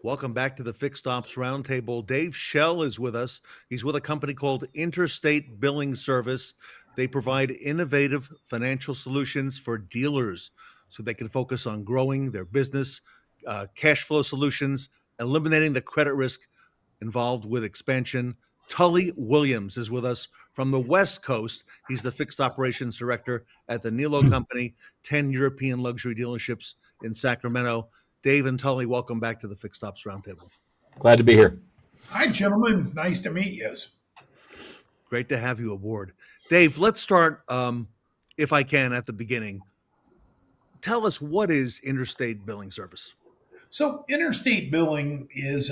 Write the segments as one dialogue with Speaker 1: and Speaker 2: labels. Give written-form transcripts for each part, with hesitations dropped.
Speaker 1: Welcome back to the Fixed Ops Roundtable. Dave Schell is with us. He's with a company called Interstate Billing Service. They provide innovative financial solutions for dealers so they can focus on growing their business, cash flow solutions, eliminating the credit risk involved with expansion. Tully Williams is with us from the West Coast. He's the fixed operations director at the Nilo Company, 10 European luxury dealerships in Sacramento. Dave and Tully, welcome back to the Fixed Ops Roundtable.
Speaker 2: Glad to be here.
Speaker 3: Hi, gentlemen. Nice to meet you.
Speaker 1: Great to have you aboard. Dave, let's start, if I can, at the beginning. Tell us, what is Interstate Billing Service?
Speaker 3: So, Interstate Billing is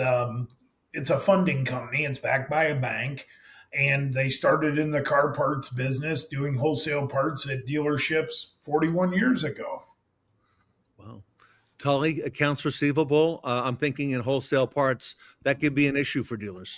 Speaker 3: it's a funding company. It's backed by a bank, and they started in the car parts business, doing wholesale parts at dealerships 41 years ago.
Speaker 1: Wow. Tully, accounts receivable. I'm thinking in wholesale parts, that could be an issue for dealers.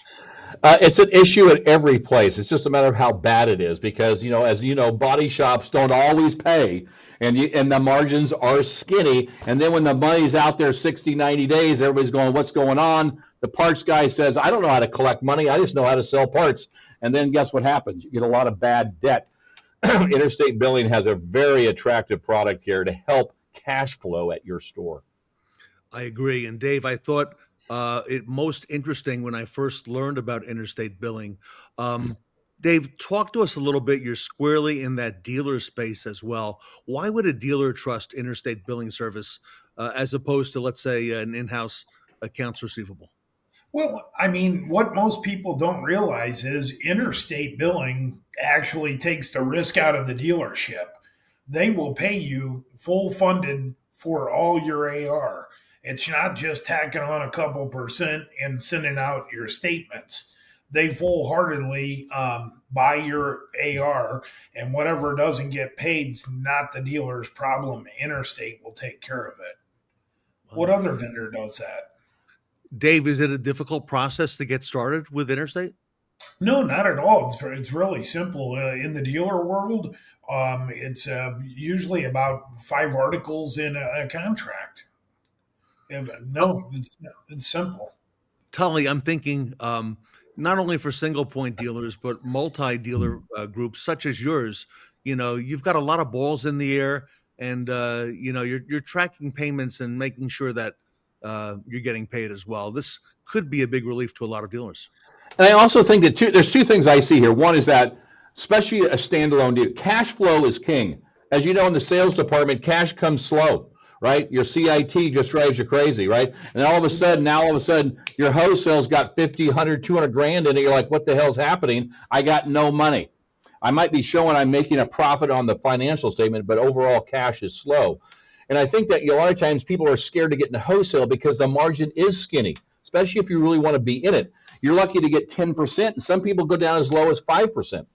Speaker 2: It's an issue at every place. It's just a matter of how bad it is because, as you know, body shops don't always pay and the margins are skinny. And then when the money's out there 60, 90 days, everybody's going, what's going on? The parts guy says, I don't know how to collect money. I just know how to sell parts. And then guess what happens? You get a lot of bad debt. Interstate Billing has a very attractive product here to help cash flow at your store.
Speaker 1: I agree. And Dave, I thought it most interesting when I first learned about Interstate Billing. Dave, talk to us a little bit. You're squarely in that dealer space as well. Why would a dealer trust Interstate Billing Service as opposed to, let's say, an in-house accounts receivable?
Speaker 3: Well, I mean, what most people don't realize is Interstate Billing actually takes the risk out of the dealership. They will pay you full funded for all your AR. It's not just tacking on a couple percent and sending out your statements. They full heartedly buy your AR, and whatever doesn't get paid is not the dealer's problem. Interstate will take care of it. What other vendor does that?
Speaker 1: Dave, is it a difficult process to get started with Interstate?
Speaker 3: No, not at all. It's really simple. In the dealer world, it's usually about 5 articles in a contract. No, it's simple.
Speaker 1: Tully, I'm thinking not only for single point dealers, but multi-dealer groups such as yours. You've got a lot of balls in the air, and you're tracking payments and making sure that you're getting paid as well. This could be a big relief to a lot of dealers.
Speaker 2: And I also think that there's two things I see here. One is that, especially a standalone deal, cash flow is king. As you know, in the sales department, cash comes slow, right? Your CIT just drives you crazy, right? And all of a sudden, your wholesale's got 50, 100, 200 grand in it. You're like, what the hell's happening? I got no money. I might be showing I'm making a profit on the financial statement, but overall cash is slow. And I think that a lot of times people are scared to get into wholesale because the margin is skinny, especially if you really want to be in it. You're lucky to get 10%, and some people go down as low as 5%.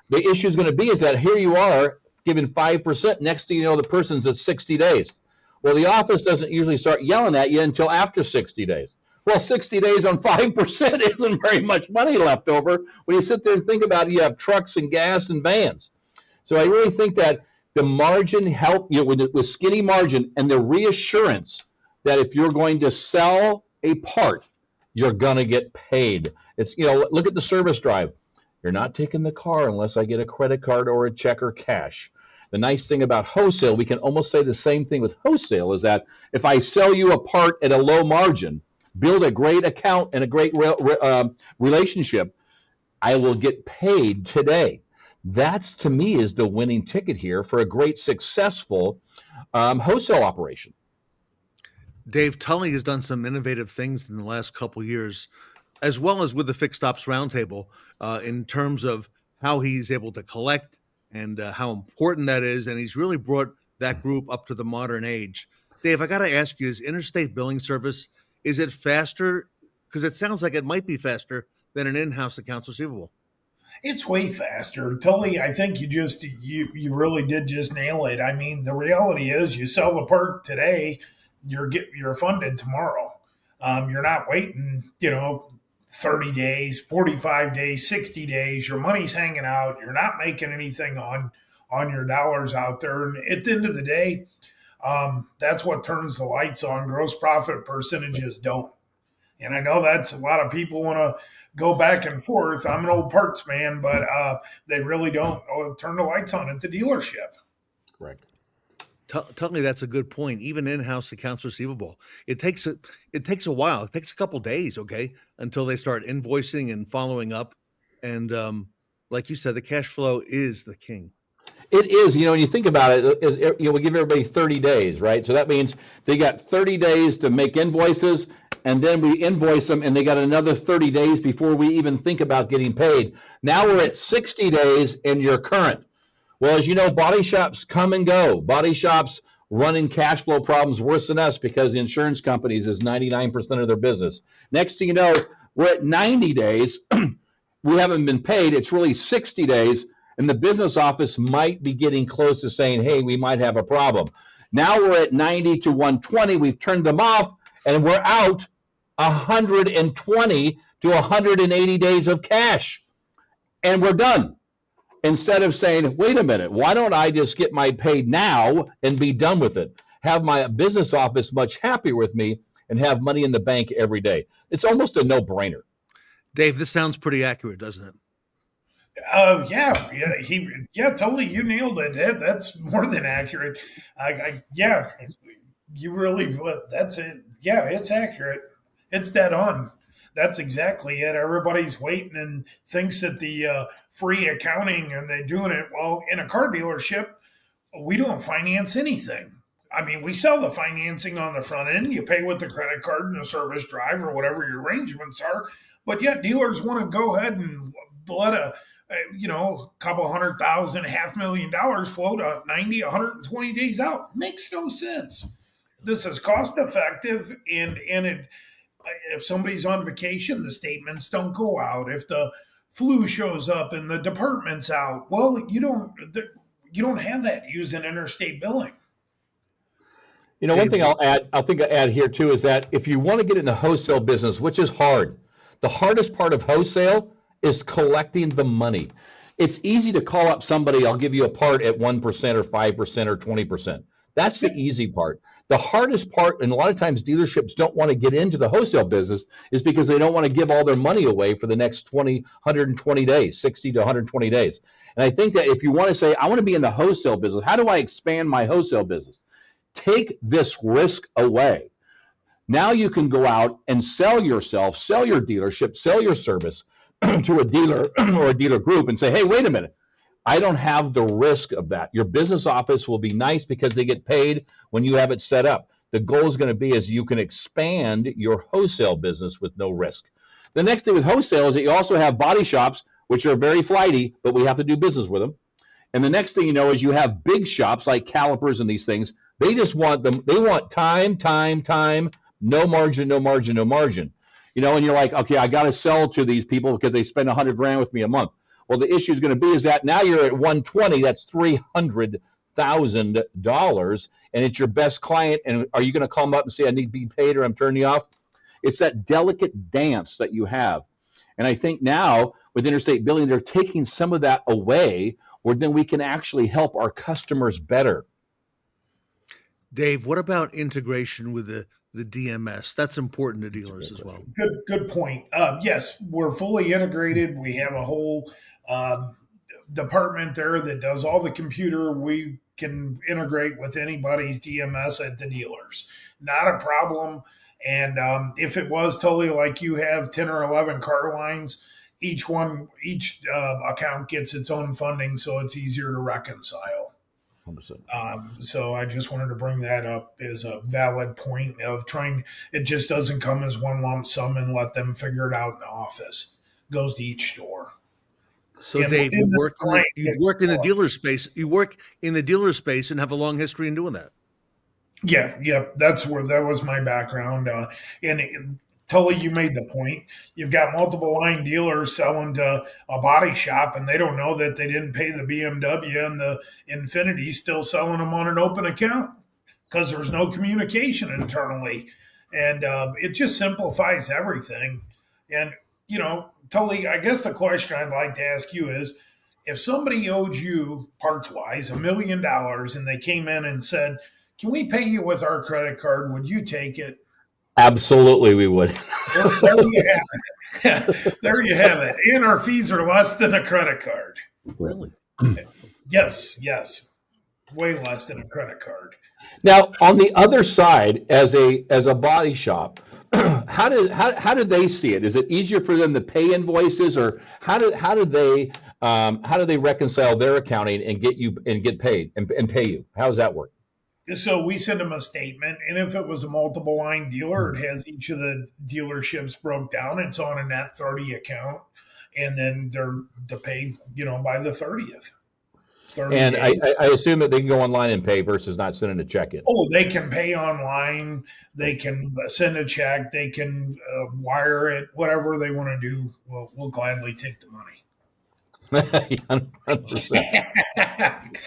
Speaker 2: The issue is going to be is that here you are giving 5%. Next thing you know, the person's at 60 days. Well, the office doesn't usually start yelling at you until after 60 days. Well, 60 days on 5% isn't very much money left over. When you sit there and think about it, you have trucks and gas and vans. So I really think that the margin help you with skinny margin and the reassurance that if you're going to sell a part, you're going to get paid. It's, look at the service drive. You're not taking the car unless I get a credit card or a check or cash. The nice thing about wholesale, we can almost say the same thing with wholesale, is that if I sell you a part at a low margin, build a great account and a great relationship, I will get paid today. That's, to me, is the winning ticket here for a great, successful wholesale operation.
Speaker 1: Dave, Tully has done some innovative things in the last couple of years, as well as with the Fixed Ops Roundtable, in terms of how he's able to collect and how important that is. And he's really brought that group up to the modern age. Dave, I got to ask you, is Interstate Billing Service, is it faster? Because it sounds like it might be faster than an in-house accounts receivable.
Speaker 3: It's way faster. Tully, I think you really did just nail it. I mean, the reality is you sell the part today, you're funded tomorrow. You're not waiting, 30 days, 45 days, 60 days. Your money's hanging out. You're not making anything on your dollars out there. And at the end of the day, that's what turns the lights on. Gross profit percentages don't. And I know that's a lot of people want to go back and forth. I'm an old parts man, but they really don't turn the lights on at the dealership.
Speaker 2: Correct.
Speaker 1: Tully, that's a good point. Even in-house accounts receivable, it takes a while. It takes a couple days, okay, until they start invoicing and following up. And like you said, the cash flow is the king.
Speaker 2: It is, when you think about it, we give everybody 30 days, right? So that means they got 30 days to make invoices, and then we invoice them, and they got another 30 days before we even think about getting paid. Now we're at 60 days, and you're current. Well, as you know, body shops come and go. Body shops running cash flow problems worse than us because the insurance companies is 99% of their business. Next thing you know, we're at 90 days. We haven't been paid. It's really 60 days. And the business office might be getting close to saying, hey, we might have a problem. Now we're at 90 to 120. We've turned them off, and we're out 120 to 180 days of cash. And we're done. Instead of saying, wait a minute, why don't I just get my pay now and be done with it? Have my business office much happier with me and have money in the bank every day. It's almost a no-brainer.
Speaker 1: Dave, this sounds pretty accurate, doesn't it?
Speaker 3: Totally. You nailed it. That's more than accurate. You really, that's it. Yeah, it's accurate. It's dead on. That's exactly it. Everybody's waiting and thinks that the free accounting and they're doing it. Well, in a car dealership, we don't finance anything. I mean, we sell the financing on the front end. You pay with the credit card and the service drive or whatever your arrangements are. But yet dealers want to go ahead and let a couple $100,000, $500,000 flow to 90, 120 days out. Makes no sense. This is cost effective, and if somebody's on vacation, the statements don't go out. If the flu shows up and the department's out, well, you don't have that using interstate billing.
Speaker 2: One thing I'll add here too is that if you want to get in the wholesale business, which is hard, the hardest part of wholesale is collecting the money. It's easy to call up somebody, I'll give you a part at 1% or 5% or 20%. That's the easy part. The hardest part, and a lot of times dealerships don't want to get into the wholesale business, is because they don't want to give all their money away for the next 120 days, 60 to 120 days. And I think that if you want to say, I want to be in the wholesale business, how do I expand my wholesale business? Take this risk away. Now you can go out and sell yourself, sell your dealership, sell your service to a dealer or a dealer group and say, hey, wait a minute. I don't have the risk of that. Your business office will be nice because they get paid when you have it set up. The goal is going to be is you can expand your wholesale business with no risk. The next thing with wholesale is that you also have body shops, which are very flighty, but we have to do business with them. And the next thing you know is you have big shops like Calipers and these things. They just want them. They want time, no margin, no margin, no margin. And you're like, okay, I got to sell to these people because they spend $100,000 with me a month. Well, the issue is going to be is that now you're at 120, that's $300,000, and it's your best client. And are you going to call them up and say, I need to be paid or I'm turning you off? It's that delicate dance that you have. And I think now with interstate billing, they're taking some of that away where then we can actually help our customers better.
Speaker 1: Dave, what about integration with the DMS? That's important to dealers as well.
Speaker 3: Good point. Yes, we're fully integrated. We have a whole department there that does all the computer. We can integrate with anybody's DMS at the dealers. Not a problem. And if it was totally like you have 10 or 11 car lines, each account gets its own funding, so it's easier to reconcile. So I just wanted to bring that up as a valid point of it just doesn't come as one lump sum and let them figure it out in the office. It goes to each store.
Speaker 1: So Dave, you work in the dealer space. You work in the dealer space and have a long history in doing that.
Speaker 3: Yeah. That was my background. And Tully, you made the point. You've got multiple line dealers selling to a body shop, and they don't know that they didn't pay the BMW and the Infiniti, still selling them on an open account because there's no communication internally. And it just simplifies everything. And, Tully, I guess the question I'd like to ask you is, if somebody owed you parts-wise $1 million and they came in and said, can we pay you with our credit card? Would you take it?
Speaker 2: Absolutely, we would.
Speaker 3: Well, there you have it. There you have it. And our fees are less than a credit card.
Speaker 1: Really?
Speaker 3: Yes, way less than a credit card.
Speaker 2: Now, on the other side, as a body shop, how do they see it? Is it easier for them to pay invoices, or how do they reconcile their accounting and get paid and pay you? How does that work?
Speaker 3: So we send them a statement, and if it was a multiple line dealer, it has each of the dealerships broke down. It's on a net 30 account, and then they're to pay, by the 30th. 30
Speaker 2: And I,
Speaker 3: days.
Speaker 2: I assume that they can go online and pay versus not sending a check in.
Speaker 3: Oh, they can pay online. They can send a check. They can wire it. Whatever they want to do, we'll gladly take the money.
Speaker 2: 100%.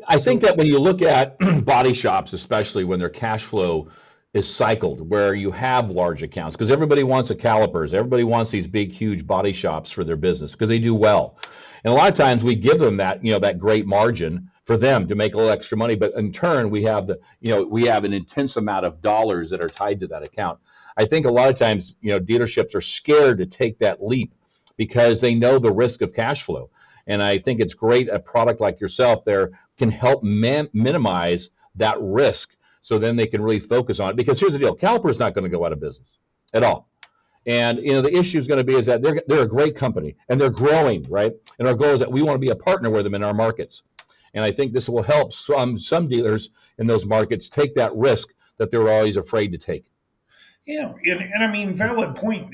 Speaker 2: I think that when you look at body shops, especially when their cash flow is cycled, where you have large accounts, because everybody wants a calipers, everybody wants these big, huge body shops for their business because they do well. And a lot of times we give them that, that great margin for them to make a little extra money, but in turn we have an intense amount of dollars that are tied to that account. I think a lot of times, dealerships are scared to take that leap because they know the risk of cash flow. And I think it's great a product like yourself there can help minimize that risk, so then they can really focus on it. Because here's the deal: Caliper's not going to go out of business at all. And the issue is going to be is that they're a great company and they're growing, right? And our goal is that we want to be a partner with them in our markets. And I think this will help some dealers in those markets take that risk that they're always afraid to take.
Speaker 3: Yeah, and I mean, valid point.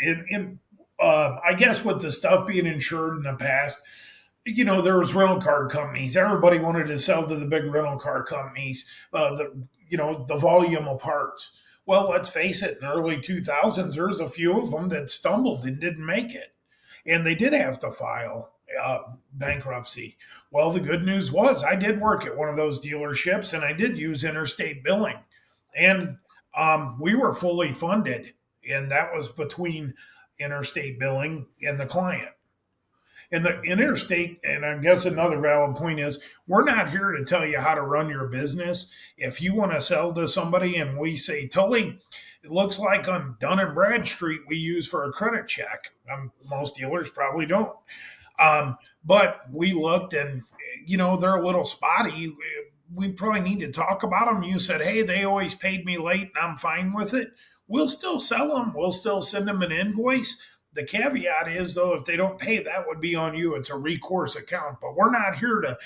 Speaker 3: I guess with the stuff being insured in the past, there was rental car companies. Everybody wanted to sell to the big rental car companies. The volume of parts. Well, let's face it. In the early 2000s, there was a few of them that stumbled and didn't make it, and they did have to file bankruptcy. Well, the good news was I did work at one of those dealerships, and I did use Interstate Billing, and we were fully funded, and that was between Interstate Billing and the client. And the Interstate, and I guess another valid point is, we're not here to tell you how to run your business. If you want to sell to somebody and we say, Tully, it looks like on Dun and Bradstreet we use for a credit check. Most dealers probably don't. But we looked and, they're a little spotty. We probably need to talk about them. You said, hey, they always paid me late and I'm fine with it. We'll still sell them. We'll still send them an invoice. The caveat is, though, if they don't pay, that would be on you. It's a recourse account. But we're not here to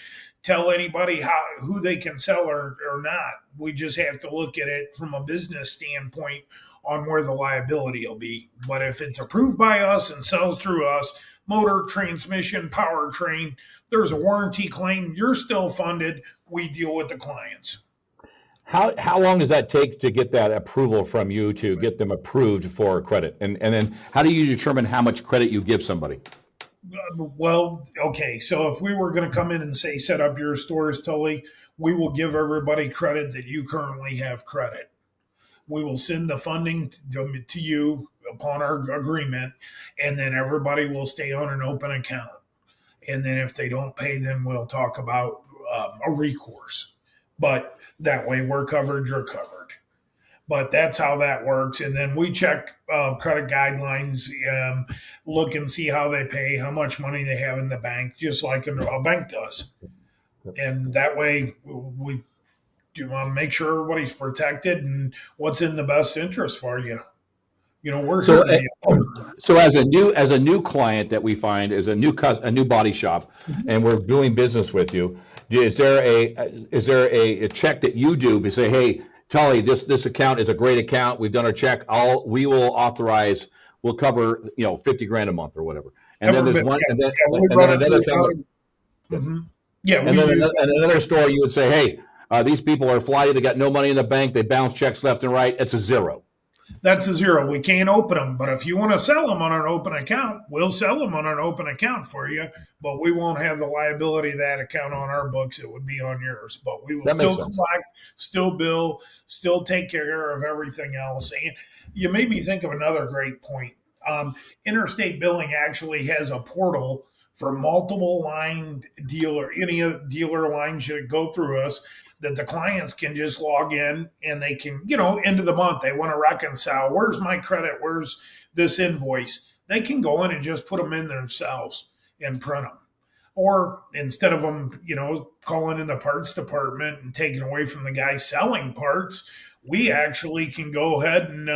Speaker 3: tell anybody who they can sell or not. We just have to look at it from a business standpoint on where the liability will be. But if it's approved by us and sells through us, motor, transmission, powertrain, there's a warranty claim, you're still funded. We deal with the clients.
Speaker 2: How long does that take to get that approval from you to get them approved for credit? And then how do you determine how much credit you give somebody?
Speaker 3: Well, okay. So if we were going to come in and say, set up your stores, Tully, we will give everybody credit that you currently have credit. We will send the funding to you upon our agreement, and then everybody will stay on an open account. And then if they don't pay, then we'll talk about a recourse. But that way we're covered, you're covered. But that's how that works. And then we check credit guidelines, look and see how they pay, how much money they have in the bank, just like a bank does. And that way we make sure everybody's protected and what's in the best interest for you. We're
Speaker 2: So,
Speaker 3: here
Speaker 2: so as a new client that we find is a new body shop, and we're doing business with you, is there a check that you do to say, hey, Tully, this account is a great account. We've done our check. We will authorize. We'll cover $50,000 a month or whatever. And then there's one, and then another company.
Speaker 3: Mm-hmm. Yeah,
Speaker 2: and then another store you would say, hey, these people are flighty. They got no money in the bank. They bounce checks left and right. It's a zero.
Speaker 3: That's a zero. We can't open them. But if you want to sell them on an open account, we'll sell them on an open account for you. But we won't have the liability of that account on our books. It would be on yours. But we will still collect, still bill, still take care of everything else. And you made me think of another great point. Interstate Billing actually has a portal for multiple line dealer. Any dealer lines should go through us. that the clients can just log in and they can, end of the month, they want to reconcile. Where's my credit? Where's this invoice? They can go in and just put them in themselves and print them. Or instead of them, calling in the parts department and taking away from the guy selling parts, we actually can go ahead and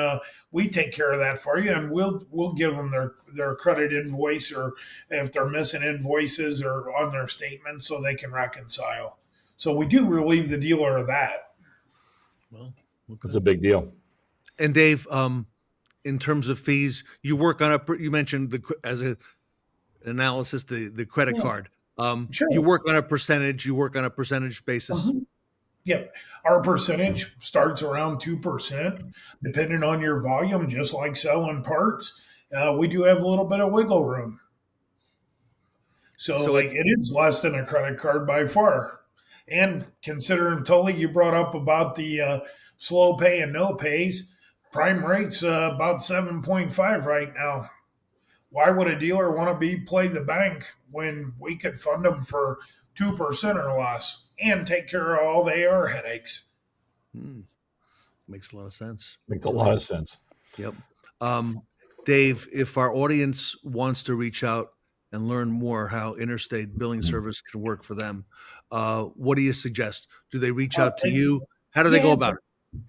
Speaker 3: we take care of that for you, and we'll give them their credit invoice, or if they're missing invoices or on their statement, so they can reconcile. So we do relieve the dealer of that.
Speaker 1: Well,
Speaker 2: It's a big deal.
Speaker 1: And Dave, in terms of fees, you work on you mentioned as a analysis, the credit card.
Speaker 3: Sure.
Speaker 1: You work on a percentage basis.
Speaker 3: Yep. Our percentage starts around 2%, depending on your volume, just like selling parts. We do have a little bit of wiggle room. So it is less than a credit card by far. And considering, Tully, you brought up about the slow pay and no pays, prime rate's about 7.5 right now. Why would a dealer want to play the bank when we could fund them for 2% or less and take care of all the AR headaches?
Speaker 1: Makes a lot of sense.
Speaker 2: Makes a lot of sense.
Speaker 1: Yep. Dave, if our audience wants to reach out and learn more how Interstate Billing Service can work for them, what do you suggest? Do they reach out to you? How do they go about it?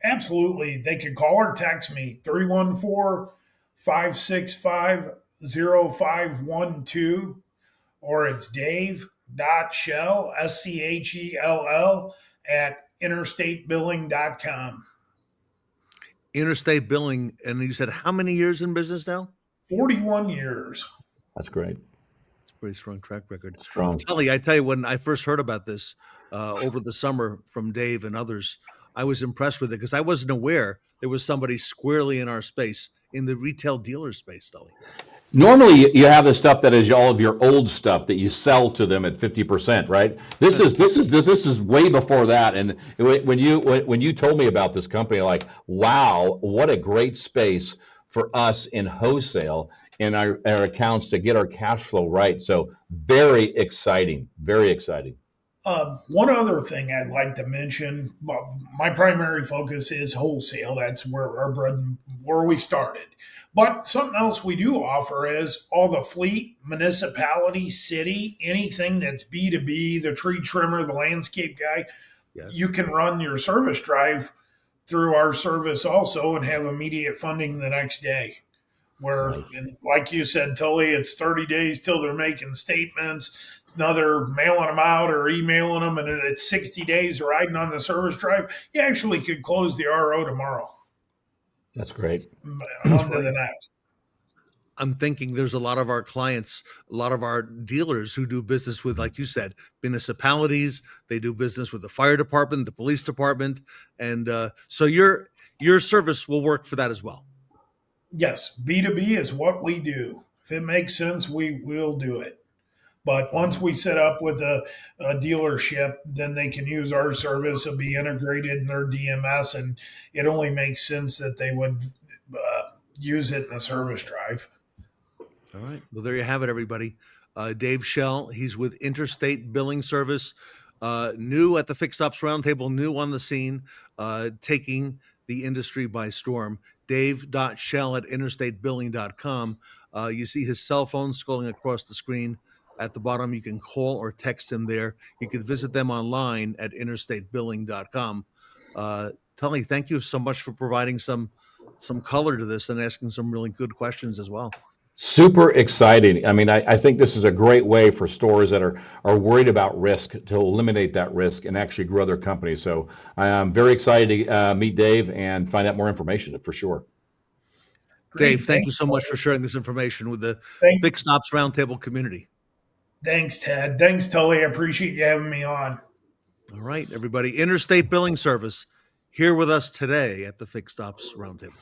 Speaker 3: Absolutely. They can call or text me, 314-565-0512, or it's dave.schell, Schell, at interstatebilling.com.
Speaker 1: Interstate Billing, and you said how many years in business now?
Speaker 3: 41 years.
Speaker 2: That's great.
Speaker 1: It's a pretty strong track record.
Speaker 2: Strong.
Speaker 1: Tully, I tell you, when I first heard about this over the summer from Dave and others, I was impressed with it because I wasn't aware there was somebody squarely in our space, in the retail dealer space, Tully.
Speaker 2: Normally, you have the stuff that is all of your old stuff that you sell to them at 50%, right? This is way before that. And when you told me about this company, like, wow, what a great space for us in wholesale in our accounts to get our cash flow right. So very exciting, very exciting.
Speaker 3: One other thing I'd like to mention, my primary focus is wholesale. That's where we started. But something else we do offer is all the fleet, municipality, city, anything that's B2B, the tree trimmer, the landscape guy. Yes. You can run your service drive through our service also and have immediate funding the next day. Where, and like you said, Tully, it's 30 days till they're making statements. Now they're mailing them out or emailing them, and it's 60 days riding on the service drive. You actually could close the RO tomorrow.
Speaker 2: That's great.
Speaker 3: On to the next.
Speaker 1: I'm thinking there's a lot of our clients, a lot of our dealers who do business with, like you said, municipalities. They do business with the fire department, the police department. And so your service will work for that as well.
Speaker 3: Yes, B2B is what we do. If it makes sense, we will do it. But once we set up with a dealership, then they can use our service. It'll be integrated in their DMS, and it only makes sense that they would use it in a service drive.
Speaker 1: All right. Well, there you have it, everybody. Dave Schell, he's with Interstate Billing Service, new at the Fixed Ops Roundtable, new on the scene, taking the industry by storm. Dave.Schell at interstatebilling.com. You see his cell phone scrolling across the screen. At the bottom, you can call or text him there. You can visit them online at interstatebilling.com. Tully, thank you so much for providing some color to this and asking some really good questions as well.
Speaker 2: Super exciting. I mean, I think this is a great way for stores that are worried about risk to eliminate that risk and actually grow their company. So I'm very excited to meet Dave and find out more information for sure.
Speaker 1: Great. Dave, thank you so much for sharing this information with the Fixed Ops Roundtable community.
Speaker 3: Thanks, Ted. Thanks, Tully. I appreciate you having me on.
Speaker 1: All right, everybody. Interstate Billing Service here with us today at the Fixed Ops Roundtable.